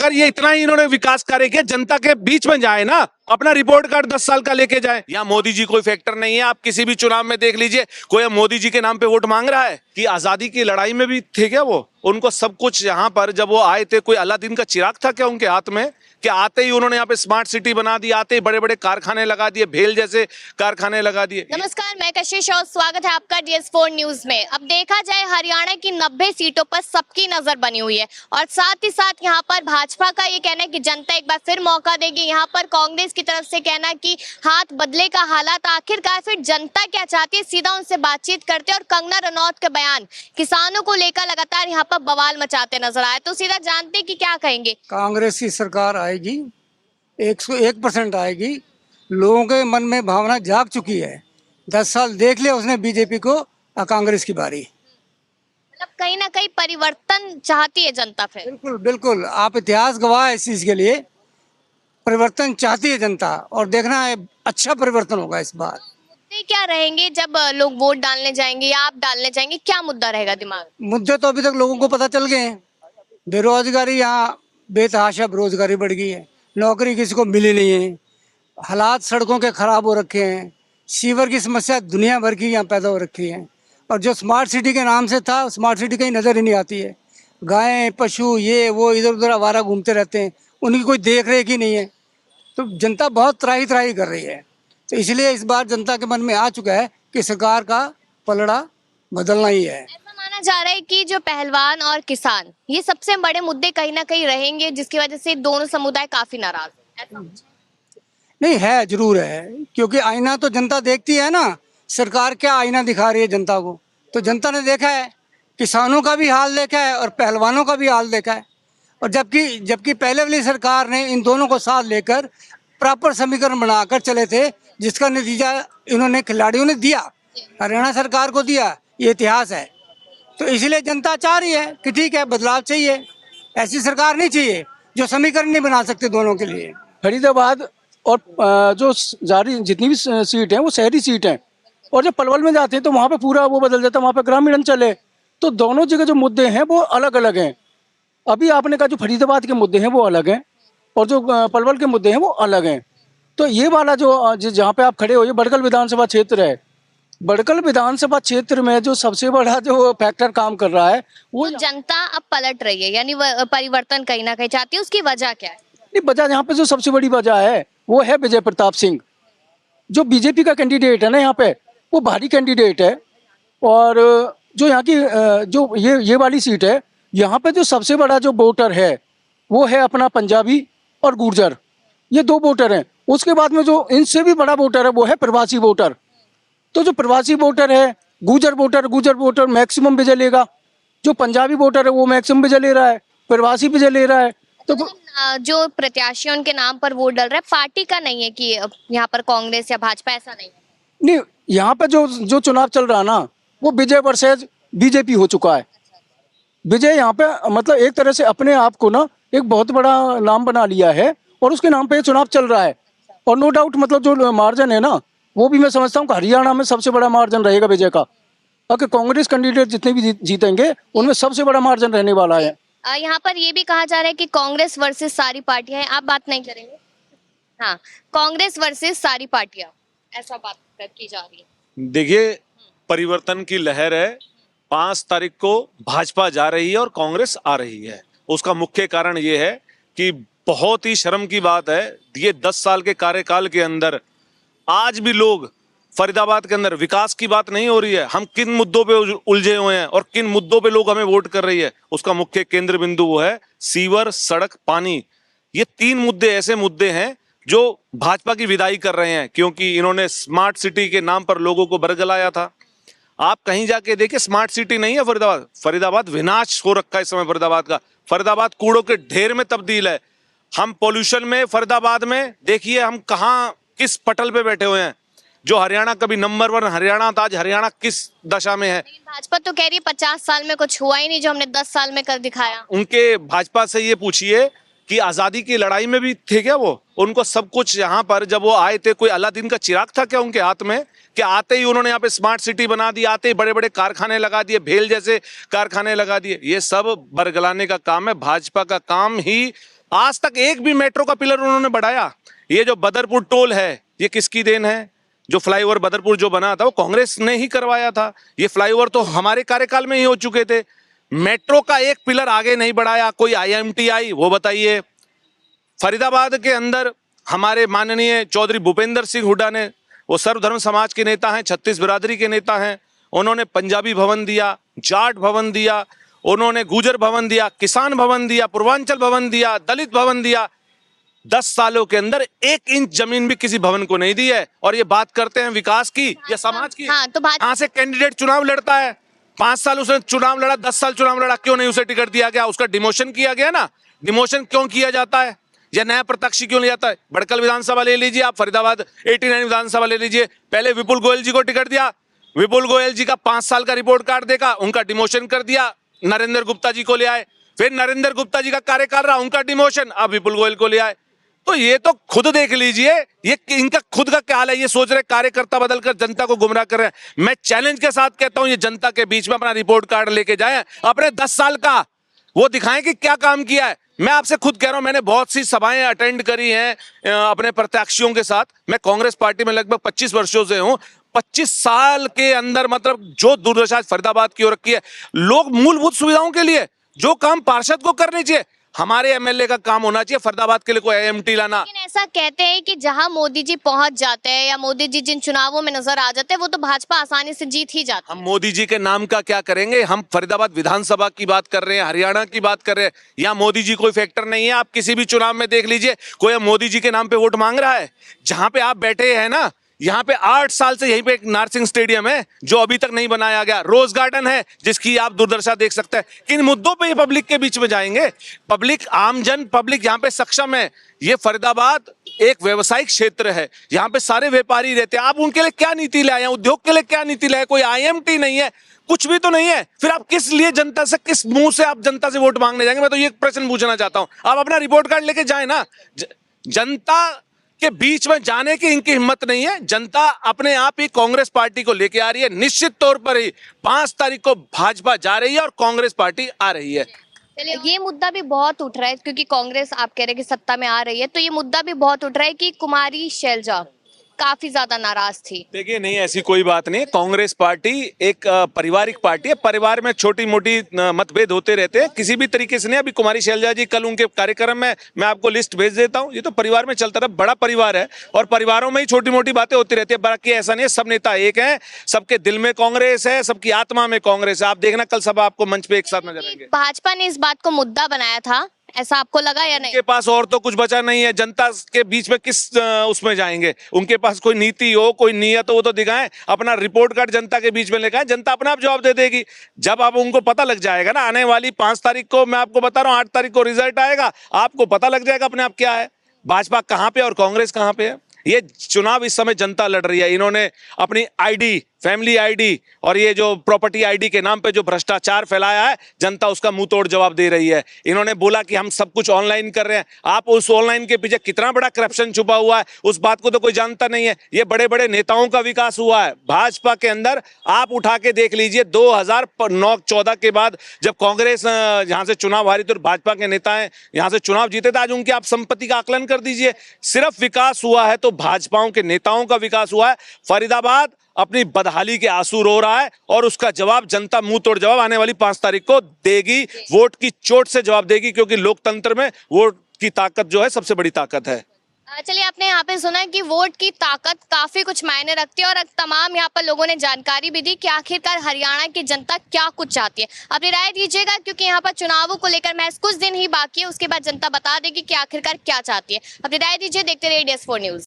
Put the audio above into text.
अगर ये इतना ही इन्होंने विकास कार्य किया, जनता के बीच में जाए ना, अपना रिपोर्ट कार्ड 10 साल का लेके जाए। यहाँ मोदी जी कोई फैक्टर नहीं है। आप किसी भी चुनाव में देख लीजिए, कोई मोदी जी के नाम पे वोट मांग रहा है कि आजादी की लड़ाई में भी थे क्या वो? उनको सब कुछ यहाँ पर जब वो आए थे, कोई अलादीन का चिराग था क्या उनके हाथ में? कि आते ही उन्होंने यहाँ पे स्मार्ट सिटी बना दी, आते ही बड़े बड़े कारखाने लगा दिए, भेल जैसे कारखाने लगा दिए। नमस्कार, मैं कशिश और स्वागत है आपका DS4 न्यूज में। अब देखा जाए, हरियाणा की 90 सीटों पर सबकी नजर बनी हुई है और साथ ही साथ यहाँ पर भाजपा का ये कहना है कि जनता एक बार फिर मौका देगी। यहाँ पर कांग्रेस की तरफ से कहना कि हाथ बदले का हालात, आखिरकार फिर जनता क्या चाहती है, सीधा उनसे बातचीत करते हैं। और कंगना रनौत के बयान किसानों को लेकर लगातार यहाँ पर बवाल मचाते नजर आए, तो सीधा जानते कि क्या कहेंगे। कांग्रेस की सरकार आएगी, 101% आएगी। लोगों के मन में भावना जाग चुकी है। 10 साल देख लिया उसने बीजेपी को, कांग्रेस की बारी। मतलब कहीं ना कहीं परिवर्तन चाहती है जनता फिर। बिल्कुल बिल्कुल, आप इतिहास गवाह है इस चीज के लिए। परिवर्तन चाहती है जनता और देखना है अच्छा परिवर्तन होगा इस बार। मुद्दे क्या रहेंगे जब लोग वोट डालने जाएंगे या आप डालने जाएंगे, क्या मुद्दा रहेगा दिमाग? मुद्दे तो अभी तक लोगों को पता चल गए हैं। बेरोजगारी, यहाँ बेतहाशा बेरोजगारी बढ़ गई है, नौकरी किसी को मिली नहीं है, हालात सड़कों के खराब हो रखे हैं, सीवर की समस्या दुनिया भर की यहाँ पैदा हो रखी है। और जो स्मार्ट सिटी के नाम से था, स्मार्ट सिटी कहीं नज़र ही नहीं आती है। गायें पशु ये वो इधर उधर आवारा घूमते रहते हैं, उनकी कोई देख रेख ही नहीं है। तो जनता बहुत त्राही त्राही कर रही है। तो इसलिए इस बार जनता के मन में आ चुका है कि सरकार का पलड़ा बदलना ही है। ऐसा माना जा रहा है कि जो पहलवान और किसान, ये सबसे बड़े मुद्दे कहीं ना कहीं रहेंगे, जिसकी वजह से दोनों समुदाय काफी नाराज हैं। ऐसा नहीं है, जरूर है, क्योंकि आईना तो जनता देखती है ना। सरकार क्या आईना दिखा रही है जनता को, तो जनता ने देखा है, किसानों का भी हाल देखा है और पहलवानों का भी हाल देखा है। और जबकि जबकि पहले वाली सरकार ने इन दोनों को साथ लेकर प्रॉपर समीकरण बनाकर चले थे, जिसका नतीजा इन्होंने खिलाड़ियों ने दिया, हरियाणा सरकार को दिया। ये इतिहास है। तो इसलिए जनता चाह रही है कि ठीक है, बदलाव चाहिए। ऐसी सरकार नहीं चाहिए जो समीकरण नहीं बना सकते दोनों के लिए। फरीदाबाद और जो जारी जितनी भी सीट हैं वो शहरी सीट हैं, और जब पलवल में जाते हैं तो वहाँ पे पूरा वो बदल जाता है, वहाँ पे ग्रामीण अंचल है। तो दोनों जगह जो मुद्दे हैं वो अलग अलग हैं। अभी आपने कहा जो फरीदाबाद के मुद्दे हैं वो अलग हैं और जो पलवल के मुद्दे हैं वो अलग हैं। तो ये वाला जो जहाँ पे आप खड़े हो, ये बड़कल विधानसभा क्षेत्र है। बड़कल विधानसभा क्षेत्र में जो सबसे बड़ा जो फैक्टर काम कर रहा है वो तो जनता अब पलट रही है, यानी परिवर्तन कहीं ना कहीं चाहती है। उसकी वजह क्या है? नहीं, वजह यहाँ पे जो सबसे बड़ी वजह है वो है विजय प्रताप सिंह, जो बीजेपी का कैंडिडेट है ना, यहाँ पे वो भारी कैंडिडेट है। और जो यहाँ की जो ये वाली सीट है, यहाँ पे जो सबसे बड़ा जो वोटर है वो है अपना पंजाबी और गुर्जर, ये दो वोटर हैं। उसके बाद में जो इनसे भी बड़ा वोटर है वो है प्रवासी वोटर। तो जो प्रवासी वोटर है, गुर्जर वोटर मैक्सिमम विजय लेगा। जो पंजाबी वोटर है वो मैक्सिमम विजय ले रहा है, प्रवासी विजय ले रहा है। तो जो प्रत्याशी उनके नाम पर वोट डल रहा है, पार्टी का नहीं है कि यहाँ पर कांग्रेस या भाजपा, ऐसा नहीं है। नहीं, यहाँ पे जो चुनाव चल रहा है ना, वो विजय वर्सेज बीजेपी हो चुका है। विजय यहाँ पे मतलब एक तरह से अपने आप को ना एक बहुत बड़ा नाम बना लिया है और उसके नाम पे चुनाव चल रहा है। और नो डाउट मतलब जो मार्जिन है ना, वो भी मैं समझता हूँ कि हरियाणा में सबसे बड़ा मार्जिन रहेगा विजय का। अगर कांग्रेस कैंडिडेट जितने भी जीतेंगे उनमें सबसे बड़ा मार्जिन रहने वाला है। यहाँ पर ये भी कहा जा रहा है कि कांग्रेस वर्सेस सारी पार्टियां हैं। आप बात नहीं करेंगे? हाँ, कांग्रेस वर्सेस सारी पार्टियां, ऐसा बात की जा रही है। देखिए, परिवर्तन की लहर है। 5 तारीख को भाजपा जा रही है और कांग्रेस आ रही है। उसका मुख्य कारण ये है कि बहुत ही शर्म की बात है, ये 10 साल के कार्यकाल के अंदर आज भी लोग फरीदाबाद के अंदर विकास की बात नहीं हो रही है। हम किन मुद्दों पे उलझे हुए हैं और किन मुद्दों पे लोग हमें वोट कर रही है, उसका मुख्य केंद्र बिंदु वो है सीवर, सड़क, पानी। ये 3 मुद्दे ऐसे मुद्दे हैं जो भाजपा की विदाई कर रहे हैं, क्योंकि इन्होंने स्मार्ट सिटी के नाम पर लोगों को बरगलाया था। आप कहीं जाके देखिए, स्मार्ट सिटी नहीं है फरीदाबाद। फरीदाबाद विनाश हो रखा है इस समय फरीदाबाद का। फरीदाबाद कूड़ों के ढेर में तब्दील है। हम पोल्यूशन में फरीदाबाद में देखिए हम कहाँ किस पटल पे बैठे हुए हैं। जो हरियाणा कभी नंबर 1 हरियाणा था, आज हरियाणा किस दशा में है। भाजपा तो कह रही है 50 साल में कुछ हुआ ही नहीं जो हमने 10 साल में कर दिखाया। उनके भाजपा से ये पूछिए कि आजादी की लड़ाई में भी थे क्या वो? उनको सब कुछ यहाँ पर जब वो आए थे, कोई अलादीन का चिराग था क्या उनके हाथ में? कि आते ही उन्होंने यहाँ पे स्मार्ट सिटी बना दी, आते ही बड़े बड़े कारखाने लगा दिए, भेल जैसे कारखाने लगा दिए। ये सब बरगलाने का काम है। भाजपा का काम ही आज तक एक भी मेट्रो का पिलर उन्होंने बढ़ाया? ये जो बदरपुर टोल है, ये किसकी देन है? जो फ्लाईओवर बदरपुर जो बना था वो कांग्रेस ने ही करवाया था। ये फ्लाईओवर तो हमारे कार्यकाल में ही हो चुके थे। मेट्रो का एक पिलर आगे नहीं बढ़ाया। कोई आईएमटी आई वो बताइए। फरीदाबाद के अंदर हमारे माननीय चौधरी भूपेंद्र सिंह हुड्डा ने, वो सर्वधर्म समाज के नेता हैं, 36 बिरादरी के नेता हैं, उन्होंने पंजाबी भवन दिया, जाट भवन दिया, उन्होंने गुजर भवन दिया, किसान भवन दिया, पूर्वांचल भवन दिया, दलित भवन दिया। 10 सालों के अंदर 1 इंच जमीन भी किसी भवन को नहीं दी है। और ये बात करते हैं विकास की या समाज की। हाँ, तो कहां से कैंडिडेट चुनाव लड़ता है? 5 साल उसने चुनाव लड़ा, 10 साल चुनाव लड़ा, क्यों नहीं उसे टिकट दिया गया? उसका डिमोशन किया गया ना। डिमोशन क्यों किया जाता है? या नया प्रत्याशी क्यों लिया जाता है? बड़कल विधानसभा ले लीजिए आप, फरीदाबाद 89 विधानसभा ले लीजिए। पहले विपुल गोयल जी को टिकट दिया, विपुल गोयल जी का 5 साल का रिपोर्ट कार्ड देखा, उनका डिमोशन कर दिया, नरेंद्र गुप्ता जी को ले आए। फिर नरेंद्र गुप्ता जी का कार्यकाल रहा, उनका डिमोशन, अब विपुल गोयल को ले आए। तो ये तो खुद देख लीजिए, ये इनका खुद का क्या हाल है। ये सोच रहे कार्यकर्ता बदलकर जनता को गुमराह कर रहे हैं। मैं चैलेंज के साथ कहता हूं, ये जनता के बीच में अपना रिपोर्ट कार्ड लेके जाएं, अपने 10 साल का वो दिखाएं कि क्या काम किया है। मैं आपसे खुद कह रहा हूं, मैंने बहुत सी सभाएं अटेंड करी हैं अपने प्रत्याशियों के साथ। मैं कांग्रेस पार्टी में लगभग 25 वर्षों से हूं। 25 साल के अंदर मतलब जो दुर्दशा फरीदाबाद की ओर रखी है, लोग मूलभूत सुविधाओं के लिए जो काम पार्षद को करने चाहिए, हमारे एमएलए का काम होना चाहिए फरीदाबाद के लिए कोई एएमटी लाना। लेकिन ऐसा कहते हैं कि जहां मोदी जी पहुंच जाते हैं या मोदी जी जिन चुनावों में नजर आ जाते हैं, वो तो भाजपा आसानी से जीत ही जाती है। हम मोदी जी के नाम का क्या करेंगे? हम फरीदाबाद विधानसभा की बात कर रहे हैं, हरियाणा की बात कर रहे हैं। यहाँ मोदी जी कोई फैक्टर नहीं है। आप किसी भी चुनाव में देख लीजिए, कोई मोदी जी के नाम पे वोट मांग रहा है। जहां पे आप बैठे हैं ना, यहाँ पे 8 साल से यहीं पे एक नारसिंह स्टेडियम है जो अभी तक नहीं बनाया गया, रोज गार्डन है जिसकी आप दुर्दशा देख सकते हैं। किन मुद्दों पे ये पब्लिक के बीच में जाएंगे? पब्लिक, आमजन पब्लिक यहाँ पे सक्षम है। ये फरीदाबाद एक व्यवसायिक क्षेत्र है, यहाँ पे सारे व्यापारी रहते हैं। आप उनके लिए क्या नीति लाए हैं? उद्योग के लिए क्या नीति लाए? कोई आईएमटी नहीं है, कुछ भी तो नहीं है। फिर आप किस लिए जनता से, किस मुंह से आप जनता से वोट मांगने जाएंगे? मैं तो ये प्रश्न पूछना चाहता हूँ। आप अपना रिपोर्ट कार्ड लेके जाए ना। जनता के बीच में जाने की इनकी हिम्मत नहीं है। जनता अपने आप ही कांग्रेस पार्टी को लेके आ रही है। निश्चित तौर पर ही 5 तारीख को भाजपा जा रही है और कांग्रेस पार्टी आ रही है। चलिए, ये मुद्दा भी बहुत उठ रहा है क्योंकि कांग्रेस आप कह रहे हैं कि सत्ता में आ रही है, तो ये मुद्दा भी बहुत उठ रहा है कि कुमारी शैलजा काफी ज्यादा नाराज थी। देखिए, नहीं ऐसी कोई बात नहीं। कांग्रेस पार्टी एक पारिवारिक पार्टी है। परिवार में छोटी मोटी मतभेद होते रहते हैं, किसी भी तरीके से नहीं। अभी कुमारी शैलजा जी कल उनके कार्यक्रम में मैं आपको लिस्ट भेज देता हूं। ये तो परिवार में चलता रहा, बड़ा परिवार है और परिवारों में ही छोटी मोटी बातें होती रहती है। बाकी ऐसा नहीं है, सब नेता एक हैं, सबके दिल में कांग्रेस है, सबकी आत्मा में कांग्रेस है। आप देखना कल सब आपको मंच पे एक साथ नजर आएंगे। भाजपा ने इस बात को मुद्दा बनाया था, ऐसा आपको लगा या नहीं? उनके पास और तो कुछ बचा नहीं है। जनता के बीच में किस उसमें जाएंगे? उनके पास कोई नीति हो, कोई नीयत हो तो दिखाएं। अपना रिपोर्ट कार्ड जनता के बीच में लेकर आए, जनता अपना आप जवाब दे देगी। जब आप उनको पता लग जाएगा ना, आने वाली 5 तारीख को, मैं आपको बता रहा हूँ 8 तारीख को रिजल्ट आएगा, आपको पता लग जाएगा अपने आप क्या है, भाजपा कहाँ पे और कांग्रेस कहाँ पे है। ये चुनाव इस समय जनता लड़ रही है। इन्होंने अपनी आईडी, फैमिली आईडी और ये जो प्रॉपर्टी आईडी के नाम पे जो भ्रष्टाचार फैलाया है, जनता उसका मुंह तोड़ जवाब दे रही है। इन्होंने बोला कि हम सब कुछ ऑनलाइन कर रहे हैं। आप उस ऑनलाइन के पीछे कितना बड़ा करप्शन छुपा हुआ है, उस बात को तो कोई जानता नहीं है। ये बड़े बड़े नेताओं का विकास हुआ है भाजपा के अंदर। आप उठा के देख लीजिए, 2009-14 के बाद जब कांग्रेस यहाँ से चुनाव हारी तो भाजपा के नेता यहाँ से चुनाव जीते थे। आज उनकी आप संपत्ति का आकलन कर दीजिए। सिर्फ विकास हुआ है तो भाजपाओं के नेताओं का विकास हुआ है। फरीदाबाद अपनी बदहाली के आंसू रो रहा है और उसका जवाब जनता मुंह तोड़ जवाब आने वाली 5 तारीख को देगी। वोट की चोट से जवाब देगी, क्योंकि लोकतंत्र में वोट की ताकत जो है सबसे बड़ी ताकत है। चलिए, आपने यहाँ पे सुना कि वोट की ताकत काफी कुछ मायने रखती है और तमाम यहाँ पर लोगों ने जानकारी भी दी कि आखिरकार हरियाणा की जनता क्या कुछ चाहती है। अपनी राय दीजिएगा, क्योंकि यहाँ पर चुनावों को लेकर महज कुछ दिन ही बाकी है, उसके बाद जनता बता देगी कि आखिरकार क्या चाहती है। अपनी राय दीजिए। देखते रहिए DS4 न्यूज।